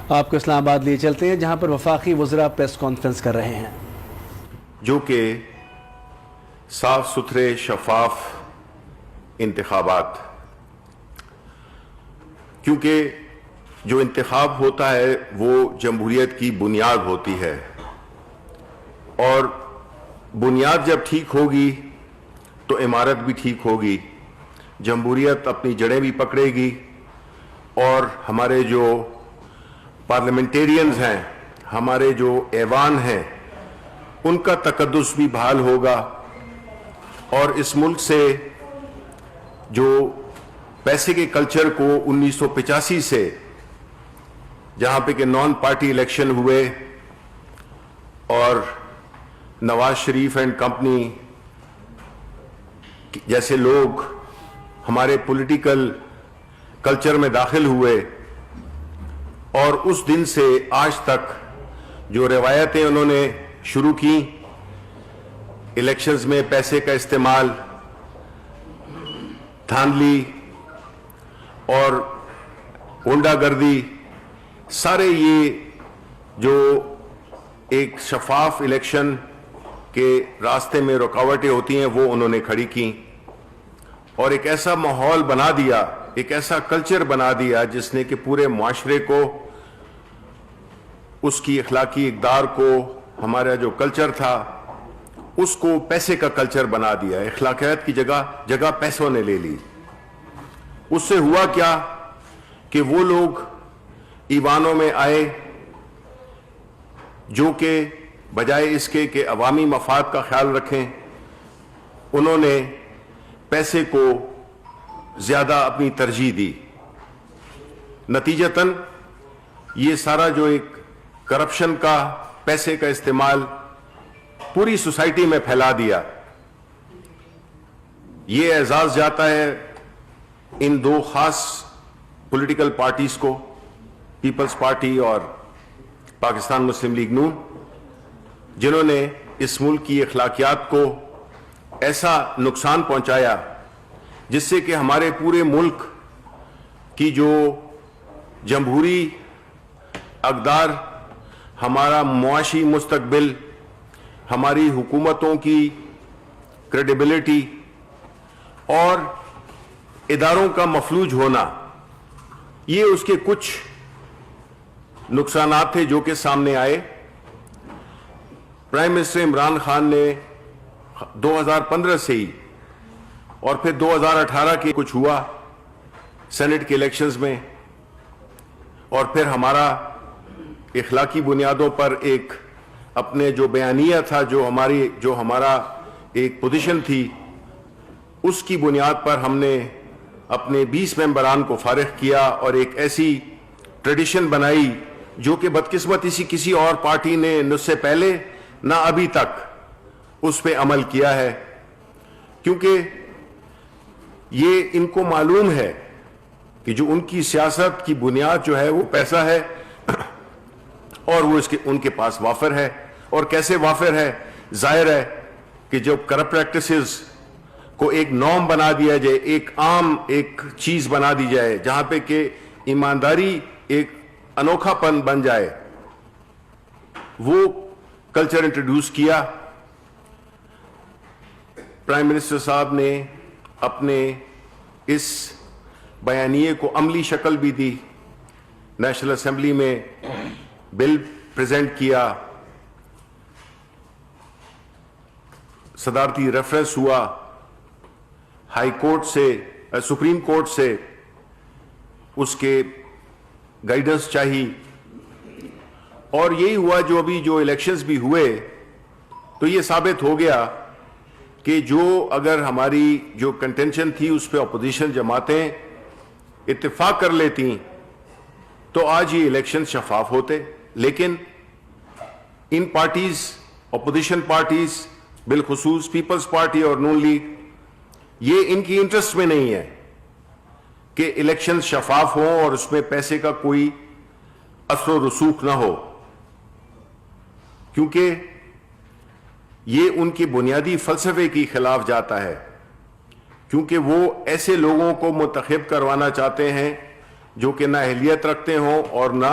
آپ کو اسلام آباد لیے چلتے ہیں جہاں پر وفاقی وزراء پریس کانفرنس کر رہے ہیں، جو کہ صاف ستھرے شفاف انتخابات، کیونکہ جو انتخاب ہوتا ہے وہ جمہوریت کی بنیاد ہوتی ہے، اور بنیاد جب ٹھیک ہوگی تو عمارت بھی ٹھیک ہوگی، جمہوریت اپنی جڑیں بھی پکڑے گی، اور ہمارے جو پارلیمنٹیرینز ہیں، ہمارے جو ایوان ہیں، ان کا تقدس بھی بحال ہوگا، اور اس ملک سے جو پیسے کے کلچر کو 1985 سے جہاں پہ کہ نان پارٹی الیکشن ہوئے اور نواز شریف اینڈ کمپنی جیسے لوگ ہمارے پولیٹیکل کلچر میں داخل ہوئے، اور اس دن سے آج تک جو روایتیں انہوں نے شروع کی، الیکشنز میں پیسے کا استعمال، دھاندلی اور گنڈا گردی، سارے یہ جو ایک شفاف الیکشن کے راستے میں رکاوٹیں ہوتی ہیں وہ انہوں نے کھڑی کی، اور ایک ایسا ماحول بنا دیا، ایک ایسا کلچر بنا دیا جس نے کہ پورے معاشرے کو، اس کی اخلاقی اقدار کو، ہمارا جو کلچر تھا اس کو پیسے کا کلچر بنا دیا، اخلاقیات کی جگہ پیسوں نے لے لی۔ اس سے ہوا کیا کہ وہ لوگ ایوانوں میں آئے جو کہ بجائے اس کے کہ عوامی مفاد کا خیال رکھیں، انہوں نے پیسے کو زیادہ اپنی ترجیح دی۔ نتیجتاً یہ سارا جو ایک کرپشن کا، پیسے کا استعمال پوری سوسائٹی میں پھیلا دیا۔ یہ اعزاز جاتا ہے ان دو خاص پولیٹیکل پارٹیز کو، پیپلز پارٹی اور پاکستان مسلم لیگ نون، جنہوں نے اس ملک کی اخلاقیات کو ایسا نقصان پہنچایا جس سے کہ ہمارے پورے ملک کی جو جمہوری اقدار، ہمارا معاشی مستقبل، ہماری حکومتوں کی کریڈیبلٹی اور اداروں کا مفلوج ہونا، یہ اس کے کچھ نقصانات تھے جو کہ سامنے آئے۔ پرائم منسٹر عمران خان نے 2015 سے ہی اور پھر 2018 کے کچھ ہوا سینٹ کے الیکشنز میں، اور پھر ہمارا اخلاقی بنیادوں پر ایک اپنے جو بیانیہ تھا، جو ہمارا ایک پوزیشن تھی، اس کی بنیاد پر ہم نے اپنے 20 ممبران کو فارغ کیا، اور ایک ایسی ٹریڈیشن بنائی جو کہ بدقسمتی سے کسی اور پارٹی نے نہ سے پہلے نہ ابھی تک اس پہ عمل کیا ہے، کیونکہ یہ ان کو معلوم ہے کہ جو ان کی سیاست کی بنیاد جو ہے وہ پیسہ ہے، اور وہ ان کے پاس وافر ہے۔ اور کیسے وافر ہے؟ ظاہر ہے کہ جب کرپٹ پریکٹسز کو ایک نارم بنا دیا جائے، ایک عام ایک چیز بنا دی جائے جہاں پہ کہ ایمانداری ایک انوکھا پن بن جائے، وہ کلچر انٹروڈیوس کیا۔ پرائم منسٹر صاحب نے اپنے اس بیانیے کو عملی شکل بھی دی، نیشنل اسمبلی میں بل پریزنٹ کیا، صدارتی ریفرنس ہوا، ہائی کورٹ سے، سپریم کورٹ سے اس کے گائیڈنس چاہی، اور یہی ہوا جو ابھی جو الیکشنز بھی ہوئے تو یہ ثابت ہو گیا کہ جو اگر ہماری جو کنٹینشن تھی اس پہ اپوزیشن جماعتیں اتفاق کر لیتی تو آج یہ الیکشن شفاف ہوتے، لیکن ان پارٹیز، اپوزیشن پارٹیز، بالخصوص پیپلز پارٹی اور نون لیگ، یہ ان کی انٹرسٹ میں نہیں ہے کہ الیکشن شفاف ہوں اور اس میں پیسے کا کوئی اثر و رسوخ نہ ہو، کیونکہ یہ ان کی بنیادی فلسفے کی خلاف جاتا ہے، کیونکہ وہ ایسے لوگوں کو منتخب کروانا چاہتے ہیں جو کہ نہ اہلیت رکھتے ہوں اور نہ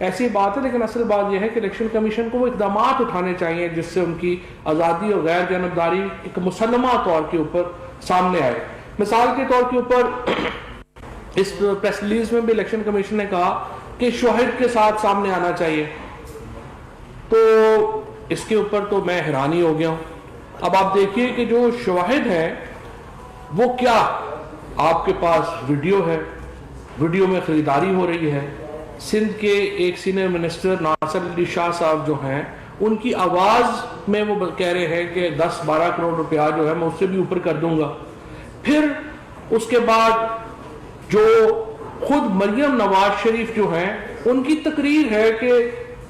ایسی بات ہے، لیکن اصل بات یہ ہے کہ الیکشن کمیشن کو وہ اقدامات اٹھانے چاہیے جس سے ان کی آزادی اور غیر جانبداری ایک مسلمہ طور کے اوپر سامنے آئے. مثال کے طور کے اوپر اس پریس ریلیز میں بھی الیکشن کمیشن نے کہا کہ شواہد کے ساتھ سامنے آنا چاہیے. تو اس کے اوپر تو میں حیرانی ہو گیا ہوں. اب آپ دیکھیے کہ جو شواہد ہیں وہ کیا، آپ کے پاس ویڈیو ہے، ویڈیو میں خریداری ہو رہی ہے. سندھ کے ایک سینئر منسٹر ناصر علی شاہ صاحب جو ہیں، ان کی آواز میں وہ کہہ رہے ہیں کہ 10-12 کروڑ روپیہ جو ہے میں اس سے بھی اوپر کر دوں گا. پھر اس کے بعد جو خود مریم نواز شریف جو ہیں ان کی تقریر ہے کہ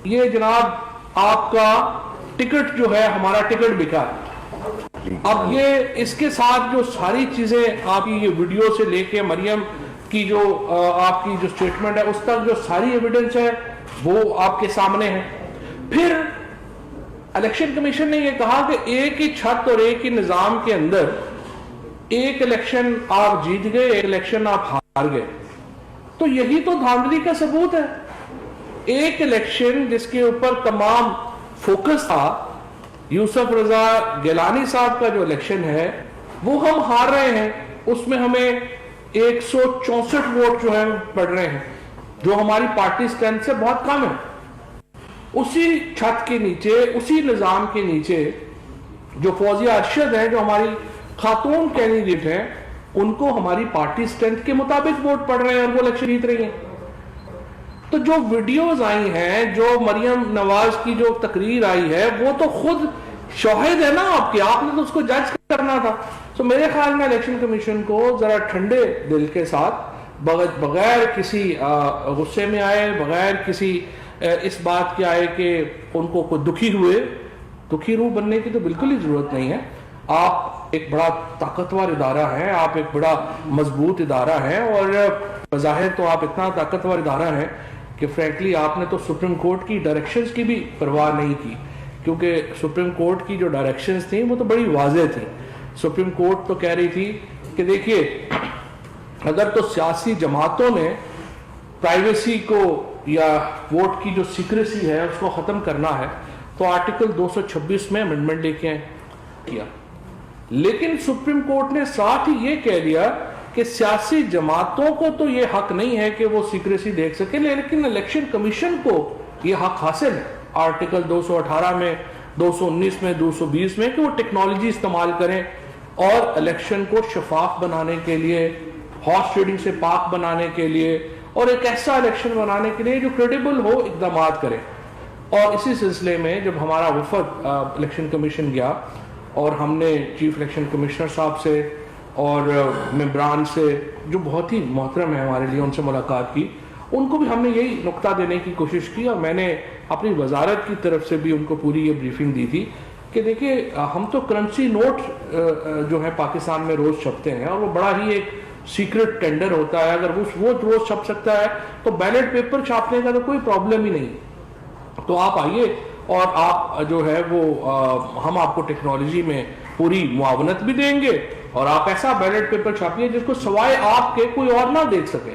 یہ جناب آپ کا ٹکٹ جو ہے ہمارا ٹکٹ بکا ہے. اب یہ اس کے ساتھ جو ساری چیزیں آپ کی یہ ویڈیو سے لے کے مریم کی جو آپ کی جو سٹیٹمنٹ ہے اس تک جو ساری ایویڈنس ہے وہ آپ کے سامنے ہے. پھر الیکشن کمیشن نے یہ کہا کہ ایک ہی چھت اور ایک ہی نظام کے اندر ایک الیکشن آپ جیت گئے، ایک الیکشن آپ ہار گئے. تو یہی تو دھاندلی کا ثبوت ہے. ایک الیکشن جس کے اوپر تمام فوکس تھا، یوسف رضا گیلانی صاحب کا جو الیکشن ہے وہ ہم ہار رہے ہیں، اس میں ہمیں 164 ووٹ جو ہیں پڑ رہے ہیں جو ہماری پارٹی اسٹرینتھ سے بہت کم ہے. اسی چھت کے نیچے، اسی نظام کے نیچے جو فوزیہ ارشد ہیں جو ہماری خاتون کینڈیڈیٹ ہیں، ان کو ہماری پارٹی اسٹرینتھ کے مطابق ووٹ پڑ رہے ہیں اور وہ الیکشن جیت رہی ہیں. تو جو ویڈیوز آئی ہیں، جو مریم نواز کی جو تقریر آئی ہے، وہ تو خود شاہد ہے نا آپ کے، آپ نے تو اس کو جج کرنا تھا. تو میرے خیال میں الیکشن کمیشن کو ذرا ٹھنڈے دل کے ساتھ، بغیر کسی غصے میں آئے، بغیر کسی اس بات کے آئے کہ ان کو کوئی دکھی روح بننے کی تو بالکل ہی ضرورت نہیں ہے. آپ ایک بڑا طاقتور ادارہ ہیں، آپ ایک بڑا مضبوط ادارہ ہیں، اور بظاہر تو آپ اتنا طاقتور ادارہ ہیں کہ فرینکلی آپ نے تو سپریم کورٹ کی ڈائریکشنز کی بھی پرواہ نہیں کی، کیونکہ سپریم کورٹ کی جو ڈائریکشنز تھیں وہ تو بڑی واضح تھیں. سپریم کورٹ تو کہہ رہی تھی کہ دیکھیے اگر تو سیاسی جماعتوں نے پرائیویسی کو یا ووٹ کی جو سیکریسی ہے اس کو ختم کرنا ہے تو آرٹیکل 226 میں امینڈمنٹ لے کے کیا. لیکن سپریم کورٹ نے ساتھ ہی یہ کہہ دیا کہ سیاسی جماعتوں کو تو یہ حق نہیں ہے کہ وہ سیکریسی دیکھ سکے، لیکن الیکشن کمیشن کو یہ حق حاصل ہے آرٹیکل 218 میں، 219 میں، 220 میں، کہ وہ ٹیکنالوجی استعمال کریں اور الیکشن کو شفاف بنانے کے لیے، ہارس ٹریڈنگ سے پاک بنانے کے لیے اور ایک ایسا الیکشن بنانے کے لیے جو کریڈیبل ہو، اقدامات کریں. اور اسی سلسلے میں جب ہمارا وفد الیکشن کمیشن گیا اور ہم نے چیف الیکشن کمشنر صاحب سے اور ممبران سے جو بہت ہی محترم ہیں ہمارے لیے، ان سے ملاقات کی، ان کو بھی ہم نے یہی نقطہ دینے کی کوشش کی، اور میں نے اپنی وزارت کی طرف سے بھی ان کو پوری یہ بریفنگ دی تھی کہ دیکھیں ہم تو کرنسی نوٹ جو ہے پاکستان میں روز چھپتے ہیں اور وہ بڑا ہی ایک سیکرٹ ٹینڈر ہوتا ہے. اگر وہ روز چھپ سکتا ہے تو بیلٹ پیپر چھاپنے کا تو کوئی پرابلم ہی نہیں. تو آپ آئیے اور آپ جو ہے وہ ہم آپ کو ٹیکنالوجی میں پوری معاونت بھی دیں گے، اور آپ ایسا بیلٹ پیپر چھاپیے جس کو سوائے آپ کے کوئی اور نہ دیکھ سکے.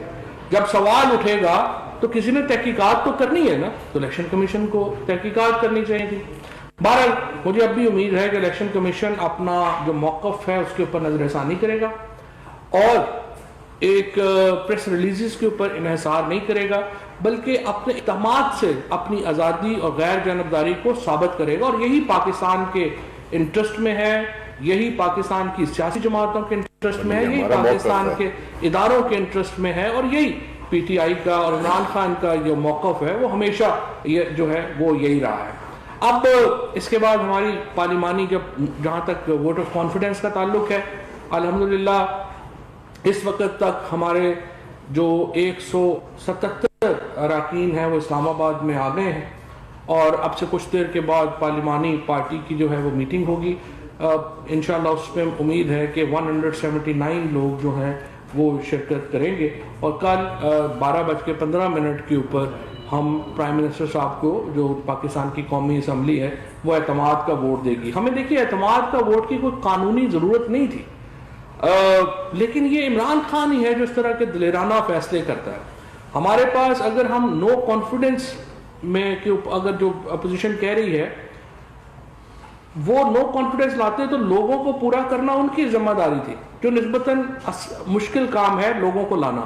جب سوال اٹھے گا تو کسی نے تحقیقات تو کرنی ہے نا، تو الیکشن کمیشن کو تحقیقات کرنی چاہیے تھی. بہرحال مجھے اب بھی امید ہے کہ الیکشن کمیشن اپنا جو موقف ہے اس کے اوپر نظر ثانی کرے گا اور ایک پریس ریلیزز کے اوپر انحصار نہیں کرے گا، بلکہ اپنے اقدامات سے اپنی آزادی اور غیر جانبداری کو ثابت کرے گا. اور یہی پاکستان کے انٹرسٹ میں ہے، یہی پاکستان کی سیاسی جماعتوں کے انٹرسٹ میں ہے، یہی پاکستان کے اداروں کے انٹرسٹ میں ہے، اور یہی پی ٹی آئی کا اور عمران خان کا جو موقف ہے وہ ہمیشہ یہ جو ہے وہ یہی رہا ہے. اب اس کے بعد ہماری پارلیمانی جہاں تک ووٹ آف کانفیڈنس کا تعلق ہے، الحمدللہ اس وقت تک ہمارے جو 177 اراکین ہیں وہ اسلام آباد میں آ گئے ہیں، اور اب سے کچھ دیر کے بعد پارلیمانی پارٹی کی جو ہے وہ میٹنگ ہوگی. انشاءاللہ اس میں امید ہے کہ 179 لوگ جو ہیں وہ شرکت کریں گے، اور کل 12:15 کے اوپر ہم پرائم منسٹر صاحب کو، جو پاکستان کی قومی اسمبلی ہے، وہ اعتماد کا ووٹ دے گی. ہمیں دیکھیے اعتماد کا ووٹ کی کوئی قانونی ضرورت نہیں تھی، لیکن یہ عمران خان ہی ہے جو اس طرح کے دلیرانہ فیصلے کرتا ہے. ہمارے پاس اگر ہم نو کانفیڈنس میں اگر جو اپوزیشن کہہ رہی ہے وہ نو کانفیڈنس لاتے تو لوگوں کو پورا کرنا ان کی ذمہ داری تھی، جو نسبتاً مشکل کام ہے لوگوں کو لانا.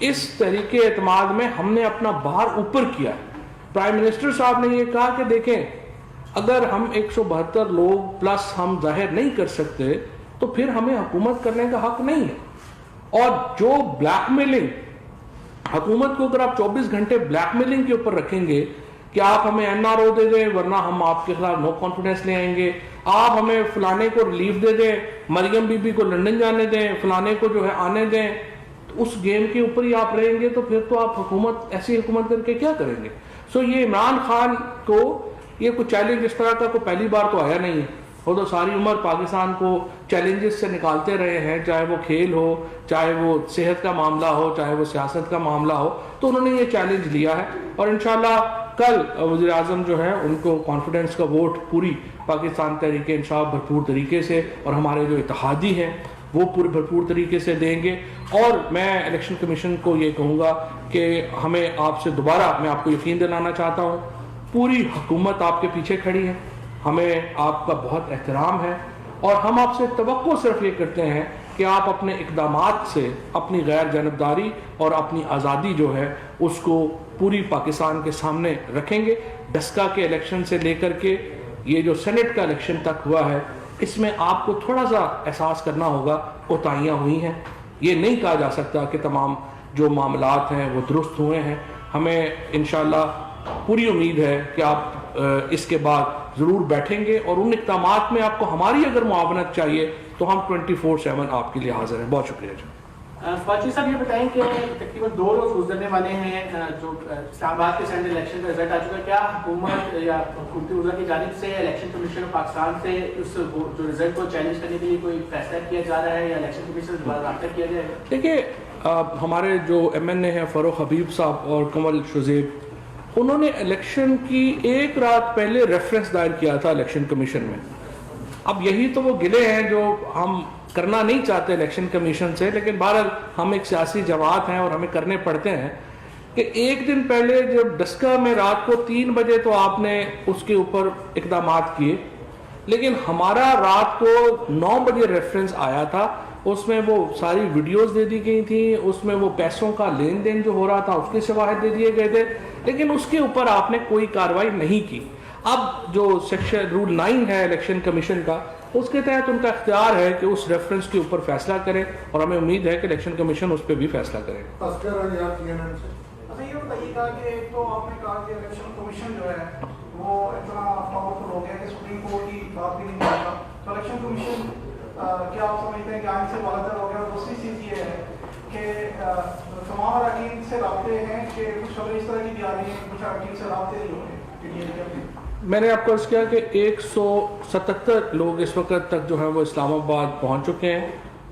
اس تحریک اعتماد میں ہم نے اپنا بار اوپر کیا ہے. پرائم منسٹر صاحب نے یہ کہا کہ دیکھیں اگر ہم 172 لوگ پلس ہم ظاہر نہیں کر سکتے تو پھر ہمیں حکومت کرنے کا حق نہیں ہے. اور جو بلیک میلنگ حکومت کو اگر آپ 24 گھنٹے بلیک میلنگ کے اوپر رکھیں گے کہ آپ ہمیں NRO دے دیں ورنہ ہم آپ کے خلاف نو کانفیڈنس لے آئیں گے، آپ ہمیں فلانے کو ریلیف دے دیں، مریم بی بی کو لندن جانے دیں، فلانے کو جو ہے آنے دیں، تو اس گیم کے اوپر ہی آپ رہیں گے تو پھر تو آپ حکومت ایسی حکومت کر کے کیا کریں گے. سو یہ عمران خان کو یہ کوئی چیلنج اس طرح کا کوئی پہلی بار تو آیا نہیں ہے. وہ تو ساری عمر پاکستان کو چیلنجز سے نکالتے رہے ہیں، چاہے وہ کھیل ہو، چاہے وہ صحت کا معاملہ ہو، چاہے وہ سیاست کا معاملہ ہو، تو انہوں نے یہ چیلنج لیا ہے. اور انشاءاللہ کل وزیر اعظم جو ہے ان کو کانفیڈنس کا ووٹ پوری پاکستان تحریک انصاف بھرپور طریقے سے اور ہمارے جو اتحادی ہیں وہ پورے بھرپور طریقے سے دیں گے. اور میں الیکشن کمیشن کو یہ کہوں گا کہ ہمیں آپ سے دوبارہ میں آپ کو یقین دلانا چاہتا ہوں پوری حکومت آپ کے پیچھے کھڑی ہے، ہمیں آپ کا بہت احترام ہے اور ہم آپ سے توقع صرف یہ کرتے ہیں کہ آپ اپنے اقدامات سے اپنی غیر جانبداری اور اپنی آزادی جو ہے اس کو پوری پاکستان کے سامنے رکھیں گے. ڈسکا کے الیکشن سے لے کر کے یہ جو سینٹ کا الیکشن تک ہوا ہے اس میں آپ کو تھوڑا سا احساس کرنا ہوگا کوتاہیاں ہوئی ہیں. یہ نہیں کہا جا سکتا کہ تمام جو معاملات ہیں وہ درست ہوئے ہیں. ہمیں انشاءاللہ پوری امید ہے کہ آپ اس کے بعد ضرور بیٹھیں گے اور ان اقدامات میں آپ کو ہماری اگر معاونت چاہیے تو ہم 24/7 آپ کے لیے حاضر ہیں. بہت شکریہ جی. فوجی صاحب یہ بتائیں کہ تقریباً 2 روز گزرنے والے ہیں جو اسلام آباد کے سینٹرل الیکشن کا رزلٹ آ چکا ہے. کیا حکومت یا حکومتی وزراء کی جانب سے الیکشن کمیشن آف پاکستان سے اس جو رزلٹ کو چیلنج کرنے کے لیے کوئی فیصلہ کیا جا رہا ہے یا الیکشن کمیشن سے دوبارہ رابطہ کیا جائے گا؟ دیکھیے ہمارے جو MNA ہیں فاروق حبیب صاحب اور کمل شزیب، انہوں نے الیکشن کی ایک رات پہلے ریفرنس دائر کیا تھا الیکشن کمیشن میں. اب یہی تو وہ گلے ہیں جو ہم کرنا نہیں چاہتے الیکشن کمیشن سے، لیکن بہرحال ہم ایک سیاسی جماعت ہیں اور ہمیں کرنے پڑتے ہیں کہ ایک دن پہلے جب ڈسکا میں رات کو 3 بجے تو آپ نے اس کے اوپر اقدامات کیے، لیکن ہمارا رات کو 9 بجے ریفرنس آیا تھا. اس میں وہ ساری ویڈیوز دے دی گئی تھیں، اس میں وہ پیسوں کا لین دین جو ہو رہا تھا اس کے شواہد دے دیے گئے تھے، لیکن اس کے اوپر آپ نے کوئی کارروائی نہیں کی. اب جو سیکشن رول 9 ہے الیکشن کمیشن کا، اس کے تحت ان کا اختیار ہے کہ اس ریفرنس کے اوپر فیصلہ کرے اور ہمیں امید ہے کہ الیکشن کمیشن اس پہ بھی فیصلہ کرے. یہ بتائیے گا کہ ایک تو آپ نے کہا کہ الیکشن کمیشن جو ہے وہ اتنا پاورفل ہو گیا کہ سپریم کورٹ کی بات بھی نہیں مانتا، تو الیکشن کمیشن کیا آپ سمجھتے ہیں کہ آئین سے بالاتر ہو گیا؟ اور دوسری چیز یہ ہے کہ تمام اراکین سے رابطے ہیں کہ کچھ خبریں اس طرح کی بھی آ رہی ہیں کہ کچھ اراکین سے رابطے نہیں ہو رہے. میں نے آپ کو عرض کیا کہ 177 لوگ اس وقت تک جو ہیں وہ اسلام آباد پہنچ چکے ہیں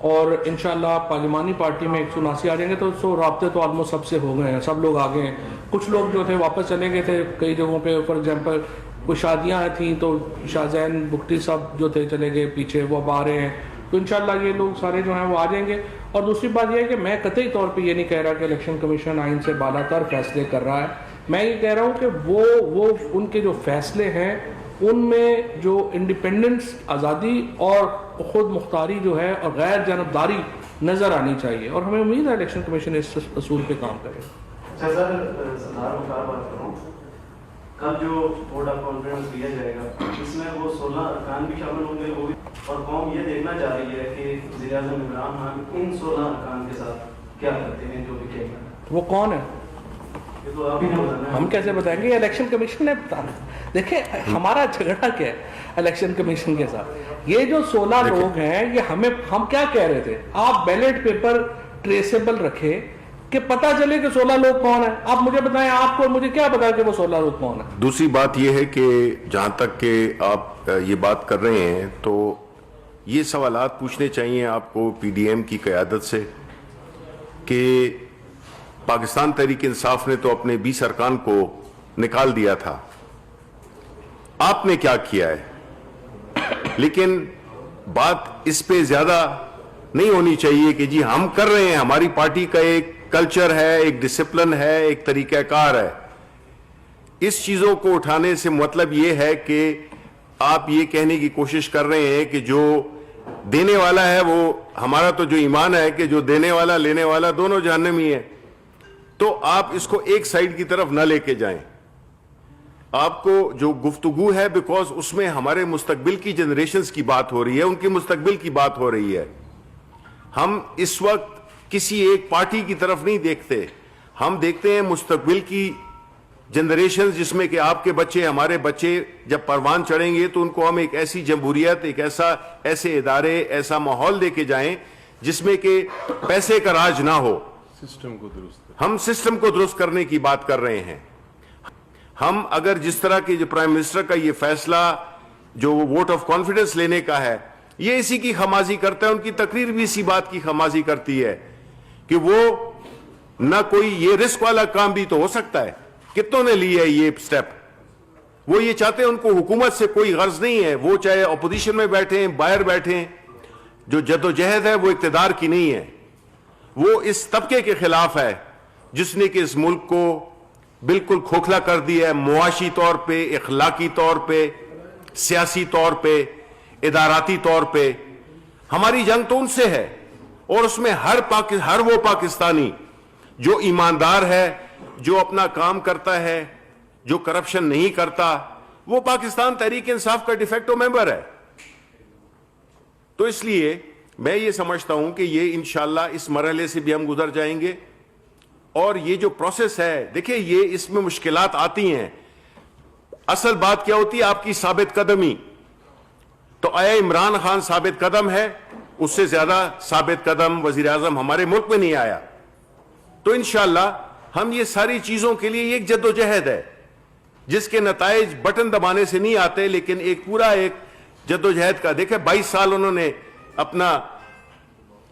اور انشاءاللہ پارلیمانی پارٹی میں 179 آ جائیں گے. تو رابطے تو آلموسٹ سب سے ہو گئے ہیں، سب لوگ آگے ہیں. کچھ لوگ جو تھے واپس چلے گئے تھے کئی جگہوں پہ، فار ایگزامپل کوئی شادیاں تھیں تو شاہ زین بگٹی صاحب جو تھے چلے گئے پیچھے، وہ اب آ رہے ہیں. تو انشاءاللہ یہ لوگ سارے جو ہیں وہ آ جائیں گے. اور دوسری بات یہ ہے کہ میں قطعی طور پہ یہ نہیں کہہ رہا کہ الیکشن کمیشن آئین سے بالاتر فیصلے کر رہا ہے. میں یہ کہہ رہا ہوں کہ وہ ان کے جو فیصلے ہیں ان میں جو انڈیپینڈنس، آزادی اور خود مختاری جو ہے اور غیر جانبداری نظر آنی چاہیے، اور ہمیں امید ہے الیکشن کمیشن اس اصول پہ کام کرے. سردار مختار بات کروں، کل جو بورڈ آف کانفرنس لیا جائے گا اس میں وہ 16 ارکان بھی شامل ہوں گے، وہ بھی، اور قوم یہ دیکھنا چاہ رہی ہے کہ وزیر اعظم عمران خان ان 16 ارکان کے ساتھ کیا کرتے ہیں جو بھی کہے گا. وہ کون ہے یہ تو آپ ہی نے بتانا ہے. ہم کیسے بتائیں گے؟ یہ الیکشن کمیشن نے بتانا. دیکھیں ہمارا جھگڑا کیا ہے الیکشن کمیشن کے ساتھ؟ یہ جو 16 لوگ ہیں یہ ہم کیا کہہ رہے تھے؟ آپ بیلٹ پیپر ٹریسیبل رکھے کہ پتہ چلے کہ 16 لوگ کون ہیں. آپ مجھے بتائیں، آپ کو مجھے کیا پتا کہ وہ 16 لوگ کون ہیں؟ دوسری بات یہ ہے کہ جہاں تک کہ آپ یہ بات کر رہے ہیں تو یہ سوالات پوچھنے چاہیے آپ کو PDM کی قیادت سے کہ پاکستان تحریک انصاف نے تو اپنے 20 ارکان کو نکال دیا تھا، آپ نے کیا کیا ہے؟ لیکن بات اس پہ زیادہ نہیں ہونی چاہیے کہ جی ہم کر رہے ہیں، ہماری پارٹی کا ایک کلچر ہے, ایک ڈسپلن ہے, ایک طریقہ کار ہے. اس چیزوں کو اٹھانے سے مطلب یہ ہے کہ آپ یہ کہنے کی کوشش کر رہے ہیں کہ جو دینے والا ہے وہ, ہمارا تو جو ایمان ہے کہ جو دینے والا لینے والا دونوں جہنمی ہے, تو آپ اس کو ایک سائیڈ کی طرف نہ لے کے جائیں. آپ کو جو گفتگو ہے, بیکاز اس میں ہمارے مستقبل کی جنریشنز کی بات ہو رہی ہے, ان کی مستقبل کی بات ہو رہی ہے. ہم اس وقت کسی ایک پارٹی کی طرف نہیں دیکھتے, ہم دیکھتے ہیں مستقبل کی جنریشنز, جس میں کہ آپ کے بچے, ہمارے بچے جب پروان چڑھیں گے تو ان کو ہم ایک ایسی جمہوریت, ایک ایسے ادارے, ایسا ماحول دے کے جائیں جس میں کہ پیسے کا راج نہ ہو. ہم سسٹم کو درست کرنے کی بات کر رہے ہیں. ہم اگر جس طرح کے جو پرائم منسٹر کا یہ فیصلہ جو ووٹ آف کانفیڈنس لینے کا ہے, یہ اسی کی خمازی کرتا ہے, ان کی تقریر بھی اسی بات کی خمازی کرتی ہے کہ وہ نہ کوئی, یہ رسک والا کام بھی تو ہو سکتا ہے, کتنوں نے لی ہے یہ سٹیپ. وہ یہ چاہتے ہیں, ان کو حکومت سے کوئی غرض نہیں ہے, وہ چاہے اپوزیشن میں بیٹھیں, باہر بیٹھیں, جو جدوجہد ہے وہ اقتدار کی نہیں ہے, وہ اس طبقے کے خلاف ہے جس نے کہ اس ملک کو بالکل کھوکھلا کر دیا ہے, معاشی طور پہ, اخلاقی طور پہ, سیاسی طور پہ, اداراتی طور پہ. ہماری جنگ تو ان سے ہے, اور اس میں ہر وہ پاکستانی جو ایماندار ہے, جو اپنا کام کرتا ہے, جو کرپشن نہیں کرتا, وہ پاکستان تحریک انصاف کا ڈیفیکٹو ممبر ہے. تو اس لیے میں یہ سمجھتا ہوں کہ یہ انشاءاللہ اس مرحلے سے بھی ہم گزر جائیں گے. اور یہ جو پروسیس ہے, دیکھیں یہ اس میں مشکلات آتی ہیں. اصل بات کیا ہوتی ہے, آپ کی ثابت قدمی. تو آیا عمران خان ثابت قدم ہے, اس سے زیادہ ثابت قدم وزیر اعظم ہمارے ملک میں نہیں آیا. تو انشاءاللہ ہم یہ ساری چیزوں کے لیے ایک جدوجہد ہے جس کے نتائج بٹن دبانے سے نہیں آتے, لیکن ایک پورا ایک جدوجہد کا. دیکھیں 22 سال انہوں نے اپنا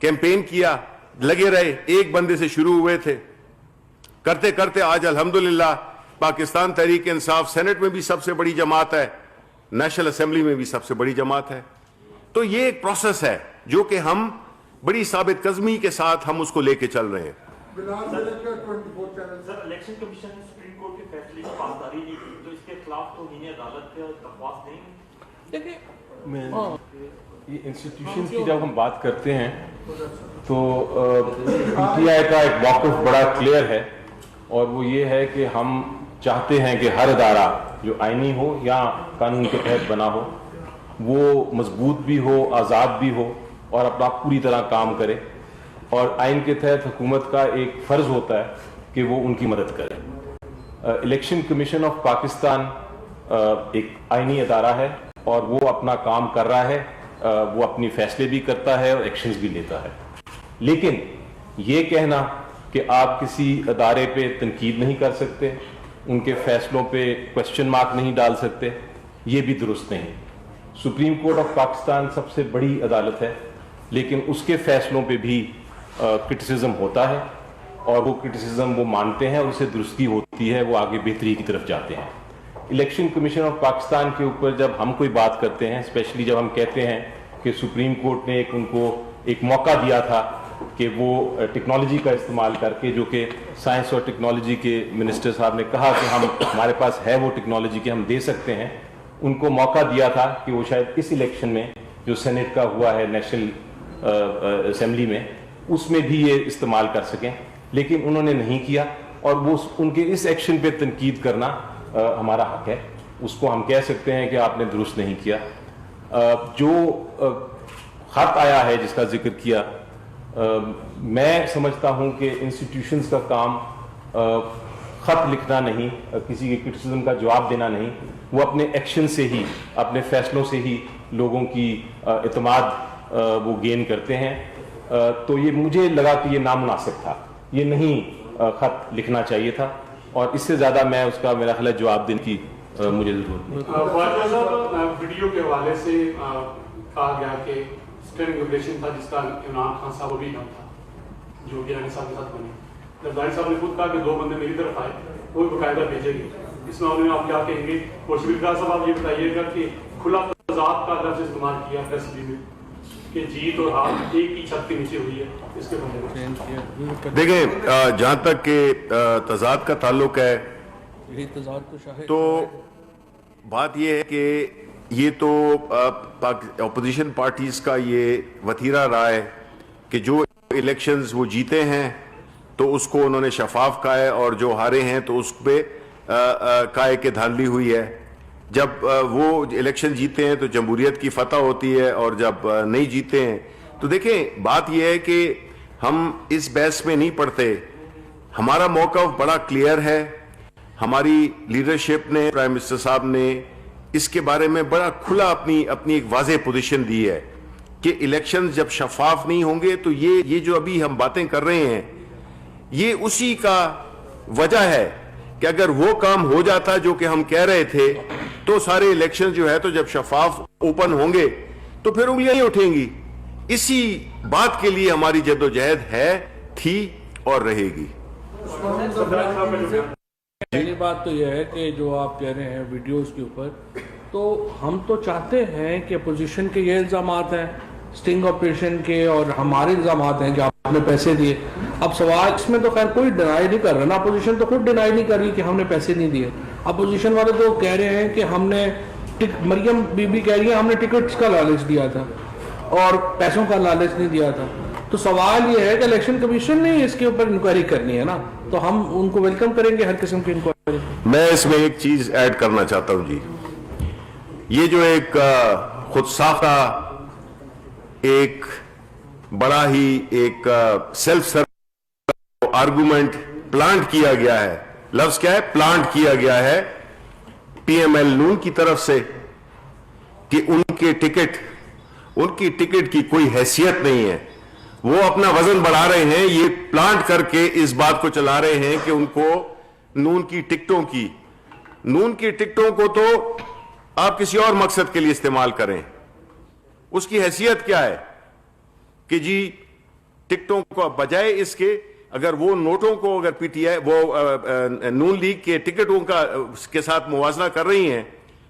کیمپین کیا, لگے رہے, ایک بندے سے شروع ہوئے تھے, کرتے کرتے آج الحمدللہ پاکستان تحریک انصاف سینٹ میں بھی سب سے بڑی جماعت ہے, نیشنل اسمبلی میں بھی سب سے بڑی جماعت ہے. تو یہ ایک پروسیس ہے جو کہ ہم بڑی ثابت قدمی کے ساتھ ہم اس کو لے کے چل رہے ہیں. سر الیکشن کمیشن نے سپریم کورٹ کے فیصلے کی پاسداری نہیں کی, تو اس کے خلاف توہین عدالت کا درخواست نہیں. دیکھیں یہ انسٹیٹیوشن کی جب ہم بات کرتے ہیں تو پی ٹی آئی کا ایک موقف بڑا کلیئر ہے, اور وہ یہ ہے کہ ہم چاہتے ہیں کہ ہر ادارہ جو آئینی ہو یا قانون کے تحت بنا ہو وہ مضبوط بھی ہو, آزاد بھی ہو, اور اپنا پوری طرح کام کرے. اور آئین کے تحت حکومت کا ایک فرض ہوتا ہے کہ وہ ان کی مدد کرے. الیکشن کمیشن آف پاکستان ایک آئینی ادارہ ہے اور وہ اپنا کام کر رہا ہے, وہ اپنی فیصلے بھی کرتا ہے اور ایکشنز بھی لیتا ہے. لیکن یہ کہنا کہ آپ کسی ادارے پہ تنقید نہیں کر سکتے, ان کے فیصلوں پہ کوسچن مارک نہیں ڈال سکتے, یہ بھی درست نہیں. سپریم کورٹ آف پاکستان سب سے بڑی عدالت ہے, لیکن اس کے فیصلوں پہ بھی کرٹیسزم ہوتا ہے, اور وہ کرٹیسزم وہ مانتے ہیں اور اسے درستی ہوتی ہے, وہ آگے بہتری کی طرف جاتے ہیں. الیکشن کمیشن آف پاکستان کے اوپر جب ہم کوئی بات کرتے ہیں, اسپیشلی جب ہم کہتے ہیں کہ سپریم کورٹ نے ان کو ایک موقع دیا تھا کہ وہ ٹیکنالوجی کا استعمال کر کے, جو کہ سائنس اور ٹیکنالوجی کے منسٹر صاحب نے کہا کہ ہمارے پاس ہے وہ ٹیکنالوجی کہ ہم دے سکتے ہیں, ان کو موقع دیا تھا کہ وہ شاید اس الیکشن میں جو سینٹ کا ہوا ہے نیشنل اسمبلی میں, اس میں بھی یہ استعمال کر سکیں, لیکن انہوں نے نہیں کیا. اور وہ ان کے اس ایکشن پہ تنقید کرنا ہمارا حق ہے, اس کو ہم کہہ سکتے ہیں کہ آپ نے درست نہیں کیا. جو خط آیا ہے جس کا ذکر کیا, میں سمجھتا ہوں کہ انسٹیٹیوشنز کا کام خط لکھنا نہیں, کسی کے کرٹیسزم کا جواب دینا نہیں, وہ اپنے ایکشن سے ہی, اپنے فیصلوں سے ہی لوگوں کی اعتماد وہ گین کرتے ہیں. تو یہ مجھے لگا کہ یہ نامناسب تھا, یہ نہیں خط لکھنا چاہیے تھا, اور اس سے زیادہ میں اس کا میرا خیال ہے جواب دینے کی مجھے ضرورت نہیں. واجد صاحب, ویڈیو کے حوالے سے کہا گیا کہ اسٹینڈنگ ریگولیشن تھا جس کا عمران خان صاحب بھی نام تھا, جو گیلانی صاحب کے ساتھ بنی. زرداری صاحب نے خود کہا کہ 2 بندے میری طرف آئے, وہ بھی باقاعدہ بھیجے گئے. اس میں انہوں نے آپ کیا کہیں گے؟ اور شبیر خان صاحب آپ یہ بتائیے گا کہ کھلا تضاد کا لفظ استعمال کیا پریس میں. کہ جیت اور ہار ایک ہی چھت کے نیچے ہوئی ہے اس کے بارے میں؟ دیکھیں جہاں تک کہ تضاد کا تعلق ہے تو بات یہ ہے کہ یہ تو اپوزیشن پارٹیز کا یہ وتیرہ رہا ہے کہ جو الیکشنز وہ جیتے ہیں تو اس کو انہوں نے شفاف کہا ہے اور جو ہارے ہیں تو اس پہ کہا کہ دھاندلی ہوئی ہے. جب وہ الیکشن جیتے ہیں تو جمہوریت کی فتح ہوتی ہے اور جب نہیں جیتے ہیں تو دیکھیں بات یہ ہے کہ ہم اس بحث میں نہیں پڑتے. ہمارا موقف بڑا کلیئر ہے. ہماری لیڈرشپ نے پرائم منسٹر صاحب نے اس کے بارے میں بڑا کھلا اپنی ایک واضح پوزیشن دی ہے کہ الیکشن جب شفاف نہیں ہوں گے تو یہ جو ابھی ہم باتیں کر رہے ہیں یہ اسی کا وجہ ہے کہ اگر وہ کام ہو جاتا جو کہ ہم کہہ رہے تھے تو سارے الیکشن جو ہے تو جب شفاف اوپن ہوں گے تو پھر انگلیاں ہی اٹھیں گی. اسی بات کے لیے ہماری جدوجہد ہے, تھی اور رہے گی. پہلی بات تو یہ ہے کہ جو آپ کہہ رہے ہیں ویڈیوز کے اوپر, تو ہم تو چاہتے ہیں کہ اپوزیشن کے یہ الزامات ہیں سٹنگ آپریشن کے اور ہمارے الزامات ہیں کہ آپ نے پیسے دیے. اب سوال اس میں تو خیر کوئی ڈینائی نہیں کر رہا نا, اپوزیشن تو خود ڈینائی نہیں کر رہی کہ ہم نے پیسے نہیں دیے. اپوزیشن والے تو کہہ رہے ہیں کہ ہم نے مریم بی بی کہہ رہی ہے ہم نے ٹکٹس کا لالچ دیا تھا اور پیسوں کا لالچ نہیں دیا تھا. تو سوال یہ ہے کہ الیکشن کمیشن نے اس کے اوپر انکوائری کرنی ہے نا, تو ہم ان کو ویلکم کریں گے ہر قسم کی انکوائری. میں اس میں ایک چیز ایڈ کرنا چاہتا ہوں جی. یہ جو ایک خود ساختہ ایک بڑا ہی ایک سیلف سرو آرگومنٹ پلانٹ کیا گیا ہے, لفظ کیا ہے پلانٹ کیا گیا ہے پی ایم ایل نون کی طرف سے کہ ان کی ٹکٹ کی کوئی حیثیت نہیں ہے. وہ اپنا وزن بڑھا رہے ہیں, یہ پلانٹ کر کے اس بات کو چلا رہے ہیں کہ ان کو نون کی ٹکٹوں کو تو آپ کسی اور مقصد کے لیے استعمال کریں. اس کی حیثیت کیا ہے کہ جی ٹکٹوں کو بجائے اس کے اگر وہ نوٹوں کو اگر پی ٹی آئی وہ نون لیگ کے ٹکٹوں کے ساتھ موازنہ کر رہی ہیں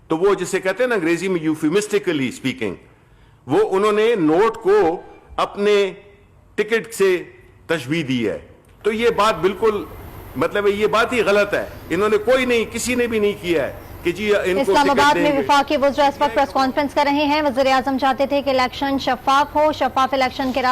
تو وہ جسے کہتے ہیں نا انگریزی میں یوفیمسٹیکلی اسپیکنگ, وہ انہوں نے نوٹ کو اپنے ٹکٹ سے تشبیہ دی ہے. تو یہ بات بالکل مطلب یہ بات ہی غلط ہے. انہوں نے کسی نے بھی نہیں کیا ہے کہ جی ان کو اسلام آباد میں وفاقی وزراء اس وقت پریس کانفرنس کر رہے ہیں. وزیر اعظم چاہتے تھے کہ الیکشن شفاف ہو, شفاف الیکشن کے